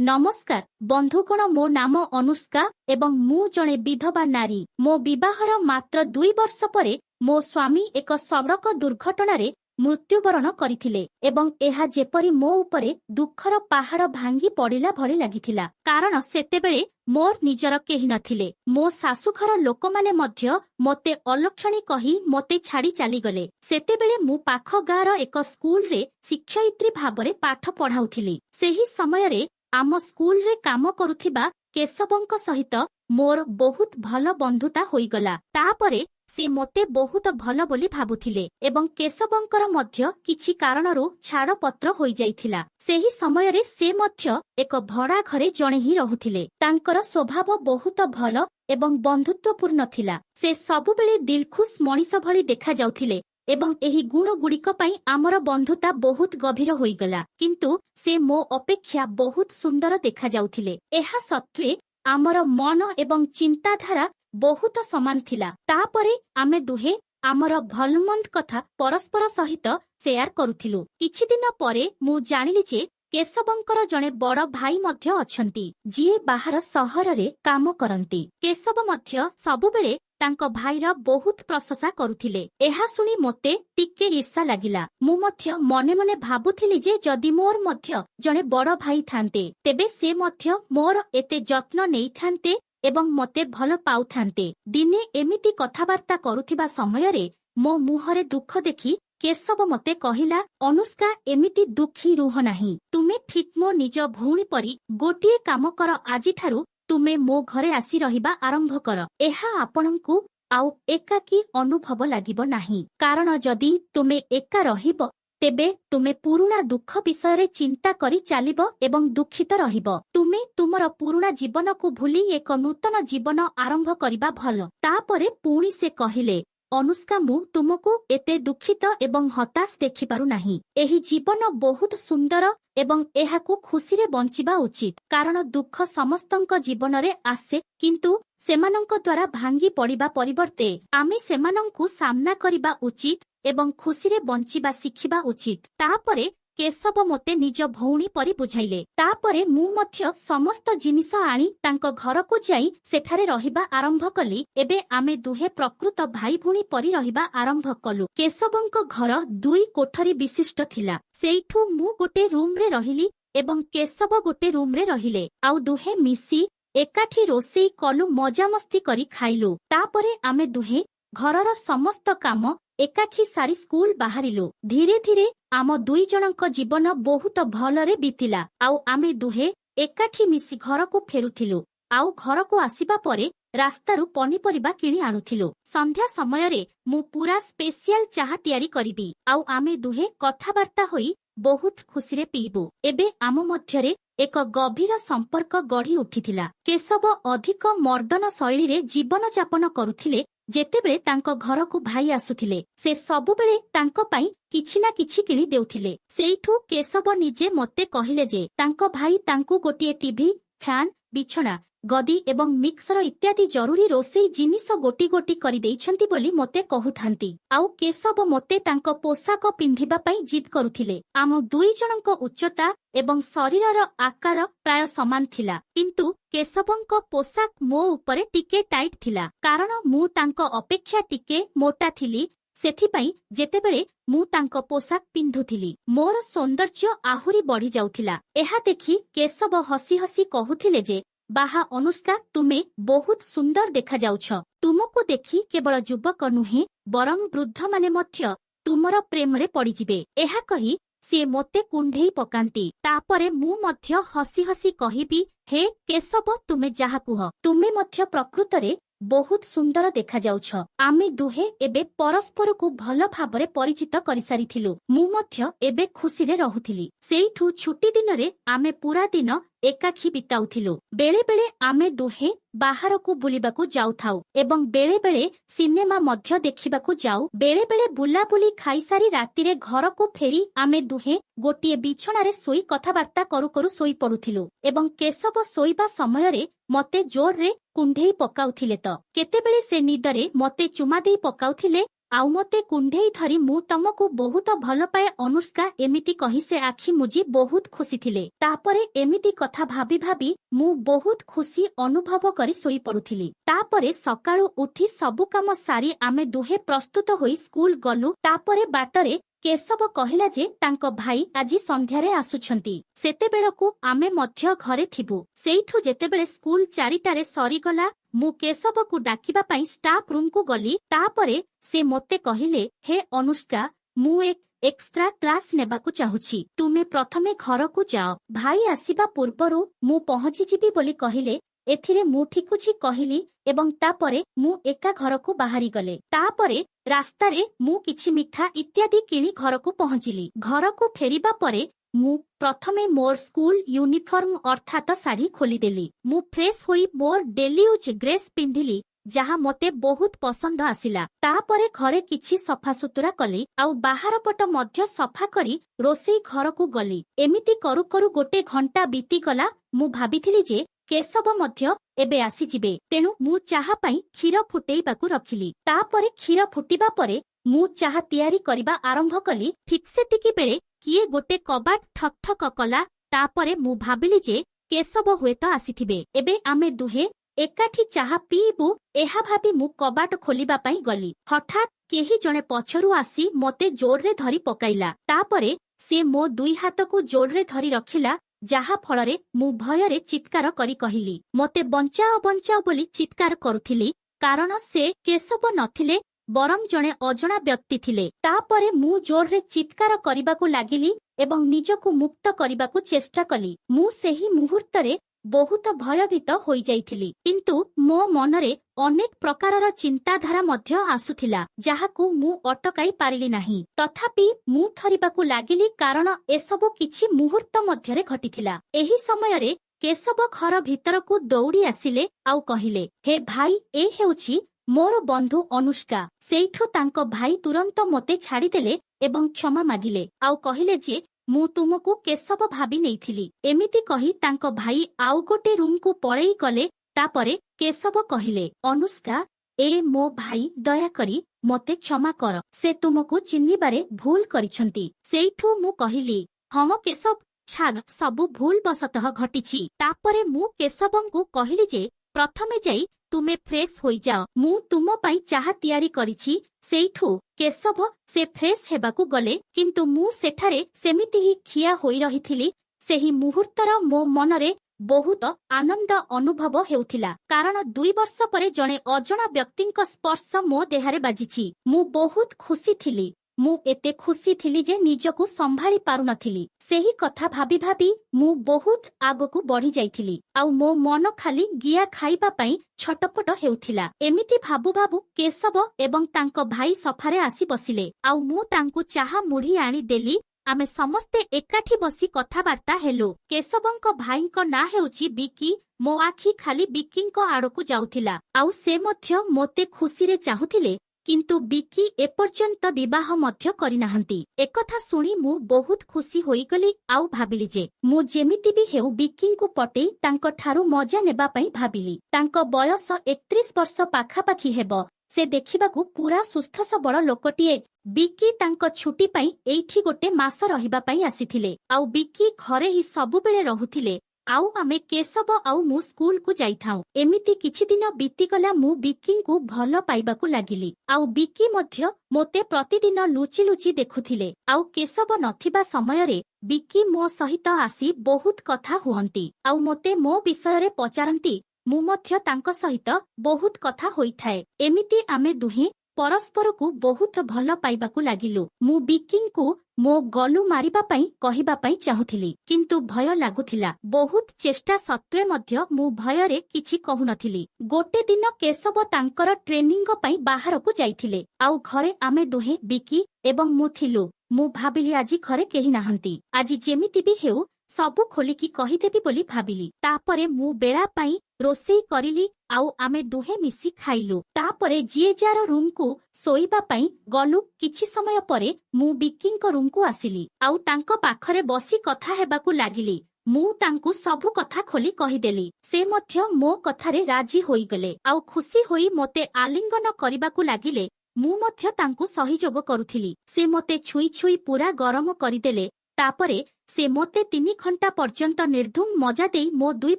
नमस्कार बंधुगण मो नाम अनुष्का एवं मु जणे विधवा नारी। मो विवाहर मात्र 2 वर्ष परे मो स्वामी एक सड़क दुर्घटना रे मृत्युवरण करथिले एवं एहा जेपरी मो उपरे दुखर पहाड़ भांगी पड़िला भली लागिथिला। कारण सेतेबेले मोर निजर केही नथिले। मो सासुघर लोक माने मध्य मोते अलक्षणी कही मोते छाड़ी चली गले। सेतेबेले मु पाख गाँर एक स्कूल रे शिक्षयित्री भाबरे पाठ पढ़ाउथिली। सेही समय रे आम स्कूल रे काम करुथिबा केशवंक सहित मोर बहुत भल बंधुता होईगला। तापरे से मोते बहुत भल बोली भाबुथिले एवं केशवंकर मध्य किछि कारणरू छाड़ पत्र होई जाइथिला। सेही समय रे से मध्य एक भड़ा घरे जणे ही रहुथिले। तांकर स्वभाव बहुत भल एवं बंधुत्वपूर्ण थिला। से सबुबेले दिलखुश मनीष भली देखा जाउथिले एवं एही गुण गुड़िक पई आमर बंधुता बहुत गभीर होईगला। किंतु से मो अपेक्षा बहुत सुंदर देखा जाउथिले। एहा सत्वे आमर मन एवं चिंताधारा बहुत समान थिला। तापरे आमे दुहे आमर भलमंद कथा परस्पर सहित शेयर करुथिलु। किछि दिन परे मु जानिली जे केशवंकर जणे बड़ भाई मध्य अछंती जिए बाहर सहर रे काम करंती। केशव मध्य सबुबेले तांको भाईर बहुत प्रशंसा करुथिले। एहा सुनी मोते टिके ईर्षा लागिला। मु मध्य मने मने भाबुथिली जे जदि मोर मध्य जणे बड़ भाई थांते तेबे से मध्य मोर एते जत्न नेई थांते एवं मते भल पाउथांते। दिने एमिति कथाबार्ता करुथिबा समय रे मो मुहरे दुख देखि केशव मते कहिला, अनुष्का एमिति दुखी रुह नाही। तुमे ठीक मो निज भूणी परी गोटिए काम कर। आजि ठारू तुमे मो घरे आसी रहिबा आरंभ कर। एहा आपणंकु आउ एकाकी अनुभव लागिब नाही। कारण जदि तुमे एका रहिब तेबे तुमे पुरुणा दुख विषय रे चिंता करी चालिब एवं दुखित रहिब। तुमे तुमर पुरुणा जीवन को भूली एक नूतन जीवन आरंभ करिबा भल। तापरे पुणी से कहिले, अनुष्का मु तुमको एते दुखित एवं हताश देखि पारु नाही। एही जीवन बहुत सुंदर एवं एहाकु खुशी रे बंचिबा उचित। कारण दुख समस्तंक जीवन रे आसे, किंतु सेमानंक द्वारा भांगी पड़िबा परिवर्ते आमे सेमानंकु सामना करिबा उचित एवं खुशी रे बंचिबा शिखिबा उचित। तापरे केशव मोते निज भौणी परी बुझाइले। तापरे मु मध्य समस्त जिनिस आनी तांको घरको जाई सेठारे रहिबा आरंभ कली। एबे आमे दुहे प्रकृत भाई भूणी परी रहिबा आरंभ कलु। केशवंक घर 2 कोठरी विशिष्ट थिला। सेइठु मु गोटे रूम रे रहिली एवं केशव गोटे रूम रे रहिले। आउ दुहे मिसी एकाठी रोसेई कलु, मजामस्ती करी खाइलु। तापरे आमे दुहे घरर समस्त काम एकाठी सारी स्कूल बाहरिलु। धीरे धीरे आम 2 जनक जीवन बहुत भलरे बीतिला। आउ आमे दुहे एकाठी मिसी घर को फेरुथिलु। आउ घर को आसीबा परे रास्तारू पनीपरिबा किणी आनुथिलु। संध्या समय रे मु पूरा स्पेशल चाहा तयारी करिबी। आउ आमे दुहे कथाबार्ता होई बहुत खुशी रे पीबू। एबे आम मध्यरे एक गभीर संपर्क गढ़ी उठिथिला। केशव अधिक मर्दन शैली रे जीवन यापन करुथिले। जेतेबेले तांको घरकु भाई आसुथिले से सबुबेले तांको पई किछि ना किछि किणी देउथिले। सेइठु केशव निजे मते कहिले जे तांको भाई तांकु गोटिए टीवी, फैन, बिछଣା, गदी एवं मिक्सर इत्यादि जरूरी रोसेई जिनिस गोटी गोटी करी देइछंती बोली मोते कहुथांती। आउ केशव मोते तांको पोशाक पिंधिबा पई जिद करुथिले। आम 2 जनक उच्चता एवं शरीरर आकार प्राय समान थिला, किंतु केशवंक पोशाक मो उपरे टिके टाइट थिला। कारण मु तांको अपेक्षा टिके मोटा थिली। सेथिपई जेतेबेले मु तांको पोशाक पिंधुथिली मोर सौंदर्य आहुरी बढ़ी जाउथिला। एहा देखि केशव हसी हसी कहुथिले जे बाहा अनुष्का तुमे बहुत सुंदर देखा जाउछ। तुमको देखि केवल युवक नुहे बरं वृद्ध माने मध्य तुमर प्रेम रे पड़ी जिबे। एहा कही से मोते कुंढेई पकांती। तापरे मु मध्य हसी हसी कहिबी, हे केशव तुमे जाहा कुह, तुमे मध्य प्रकृत रे बहुत सुंदर देखा जाउछ। आमे दुहे एबे परस्पर को भल भाबरे परिचित करि सारिथिलु। मु मध्य एबे खुशी रे रहुथिली। सेइठु छुट्टी दिन रे आमे पूरा दिन एकाखी बिताउथिलु। बेले बेले आमे दुहे बाहर को बुलिबाकू जाउथाउ एवं बेले बेले सिनेमा मध्य देखिबाकू जाउ। बेले बेले बुला बुली खाई सारी राती रे घर को फेरी आमे दुहे गोटिए बिछଣା रे सोई कथाबार्ता करू करू सोई पडुथिलु एवं केशव सोईबा समय रे मते जोर रे कुंढेई पकाउथिले। त केतेबेले से निदरे मते चुमा देई पकाउथिले आउ मते कुंढेई धरी मु तमकु बहुत भल पाए अनुष्का एमिति कहि से आखि मुजी बहुत खुशी थिले। तापरे एमिति कथा भाबी भाबी मु बहुत खुशी अनुभव करी सोई पड़ुथिली। तापरे सकाळु उठी सबु काम सारी आमे दुहे प्रस्तुत होई स्कूल गलु। तापरे बाटरे केशव कहिला जे तांको भाई आजी संध्यारे आसुछंती। सेतेबेळकु आमे मध्य घरे थिबु। सेइठु जेतेबेळे स्कूल 4टारे सरीगला मु केशव को डाकिबा पई स्टाफ रूम को गली। तापरे से मोते कहिले, हे अनुष्का मु एक एक्स्ट्रा क्लास नेबाकु चाहुछि, तुमे प्रथमे घर को जाओ, भाई आसीबा पूर्वरु मु पहुंची जिबी बोली कहिले। एथिरे मु ठिकुछि कहिली एवं तापरे मु एका घर को बाहरी गले। तापरे रास्तारे मु किछि मिठा इत्यादि किणी घर को पहुंचिली। घर को फेरिबा परे मु प्रथमे मोर स्कूल यूनिफॉर्म अर्थात साड़ी खोलीदेली। मु फ्रेश होई मोर डेली यूज ड्रेस पिंधिली जहा मते बहुत पसंद आसिला। तापरे घरे किछि सफा सुतुरा कली आउ बाहर पट मध्य सफा करी रोसई घर को गली। एमिति करू करू गोटे घंटा बीती गला। मु भाबिथिली जे केशव मध्य एबे आसी जिबे, तेणु मु चाहा पई क्षीर फुटेइबाकु रखिली। तापरे क्षीर फुटिबा परे मु चाहा तयारी करिबा आरंभ कली। ठीक सेतिकी बेले किए गोटे कबाट ठक ठक कला। तापरे मु भाबिली जे केशव हुएत आसीथिबे। एबे आमे दुहे एकाठी चाहा पीबु एहा भाबी मु कबाट खोलिबा पई गली। हठात केही जणे पछरु आसी मते जोररे धरी पकाइला। तापरे से मो दुई हाथ को जोररे धरी रखिला, जाहा फଳରେ मु भୟରେ चित्कार करी कहिली, मते बंचाओ बंचाओ बोली चित्कार करुथिली। कारण से केशव नथिले बरम जणे अजणा व्यक्ति थिले। तापरे मु जोररे चित्कार करिबाकु लागिली एवं निजकु मुक्त करिबाकु चेष्टा कली। मु सेही मुहूर्तरे बहुत भयभीत होई जाइथिली, किंतु मो मनरे अनेक प्रकारर चिंताधारा मध्य आसुथिला, जाहाकु मु अटकाई पारिली नाही। तथापि मु थरिबाकु लागिली, कारण एसबु किछि मुहूर्त मध्यरे घटिथिला। एही समयरे केशव घर भितरकु दौड़ी आसिले आउ कहिले, हे भाई, ए हेउछि मोर बंधु अनुष्का। सेइठु तांको भाई तुरंत मते छाड़ीदेले एवं क्षमा मागिले आउ कहिले जे मु तुमको केशव भाबी नेइथिली। एमिति कही तांको भाई आउ गोटे रूम को पळेई गले। तापरे केशव कहिले, अनुष्का, ए मो भाई दया करी मते क्षमा कर, से तुमको चिन्हिबारे भूल करिसंती। सेइठु मु कहिली, हम केशव, छाड़, सबु भूल बसतः घटिछि। तापरे मु केशवंकु कहिली जे प्रथमे जाई तुमे फ्रेश होई जाओ, मु तुम पई चाहा तयारी करिछि। सेइठु केशव से फ्रेश हेबाकु गले, किंतु मु सेठारे सेमिति ही खिया होई रहिथिली। सेही मुहूर्तर मो मनरे बहुत आनंद अनुभव हेउथिला, कारण 2 वर्ष परे जणे अजणा व्यक्तिंक स्पर्श मो देहारे बाजिछि। मु बहुत खुशी थिली। मु एते खुशी थिली जे निजकु संभाली पारु नथिली। सेही कथा भाबी भाबी मु बहुत आगकु बढ़ी जाइथिली आउ मो मन खाली गिया खाइबा पई छटपट हेउथिला। एमिति भाबु भाबु केशव एवं तांको भाई सफारे आसी बसिले आउ मु तांकु चाहा मुढ़ी आनी देली। आमे समस्ते एकाठी बसी कथाबार्ता हेलो। केशवंको भाईंको ना हेउछि बिकी। मो आखि खाली बिकींको आड़कु जाउथिला आउ से मध्य मोते खुशीरे चाहुथिले, किंतु बिकी एपर्यंत विवाह मध्य करिनाहंती। एकथा सुनी मु बहुत खुशी होई गली आउ भाबिली जे मु जेमिति भी हेउ बिकींकु पटेई तांको ठारू मजा नेबा पई भाबिली। तांको बयस 31 वर्ष पाखापाखी हेबो। से देखिबाकू पूरा सुस्थ सबल लोकटिए। बिकी तांको छुट्टी पई एइठी गोटे मास रहिबा पई आसीथिले आउ बिकी घरे ही सबुबेले रहुथिले आउ आमे केशव आउ मु स्कूल को जाइथाउ। एमिति किछि दिन बीतीगला। मु बिकी को भल पाइबाकू लागिली आउ बिकी मध्य मोते प्रतिदिन लुचि लुचि देखुथिले आउ केशव नथिबा समयरे बिकी मो सहित आसी बहुत कथा हुअंती आउ मोते मो विषयरे पचारंती। मु मध्य तांको सहित बहुत कथा होइथाए। एमिति आमे दुहे परस्पर को बहुत भल पाइबाकू लागिलु। मु बिकिंग को मो गलु मारिबा पई कहिबा पई चाहुथिली, किंतु भय लागुथिला। बहुत चेष्टा सत्वे मध्य मु भयरे किछि कहु नथिली। गोटे दिन केशव तांकर ट्रेनिंग पई बाहर को जाइथिले आउ घरे आमे दुहे बिकी एवं मु थिलु। मु भाबिली आजी घरे केही नाहंती, आजी जेमिति भी हेउ सबु खोलिकी कहिदेबी बोली भाबिली। तापरे मु बेळा पई रोसेई करिली आउ आमे दुहे मिसी खाइलु। तापरे जिए जार रूम को सोइबा पई गलु। किछि समय परे मु बिकिंग रूम को आसिली आउ तांको पाखरे बसी कथा हेबाकू लागिली। मु तांकू सबु कथा खोली कहिदेली। से मध्य मो कथारे राजी होई गले आउ खुशी होई मोते आलिंगन करिबाकू लागिले। ମୁଁ ମଧ୍ୟ ତାଙ୍କୁ ସହଯୋଗ କରୁଥିଲି। ସେ ମୋତେ ଛୁଇଁ ଛୁଇଁ ପୁରା ଗରମ କରିଦେଲେ। ତାପରେ ସେ ମୋତେ 3 ଘଣ୍ଟା ପର୍ଯ୍ୟନ୍ତ ନିର୍ଧୁମ ମଜା ଦେଇ ମୋ 2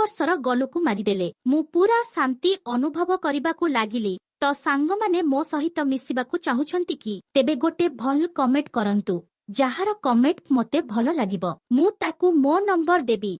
ବର୍ଷର ଗଲୁକୁ ମାରିଦେଲେ। ମୁଁ ପୁରା ଶାନ୍ତି ଅନୁଭବ କରିବାକୁ ଲାଗିଲି। ତ ସାଙ୍ଗମାନେ ମୋ ସହିତ ମିଶିବାକୁ ଚାହୁଁଛନ୍ତି କି? ତେବେ ଗୋଟେ ଭଲ କମେଣ୍ଟ କରନ୍ତୁ। ଯାହାର କମେଣ୍ଟ ମୋତେ ଭଲ ଲାଗିବ ମୁଁ ତାକୁ ମୋ ନମ୍ବର ଦେବି।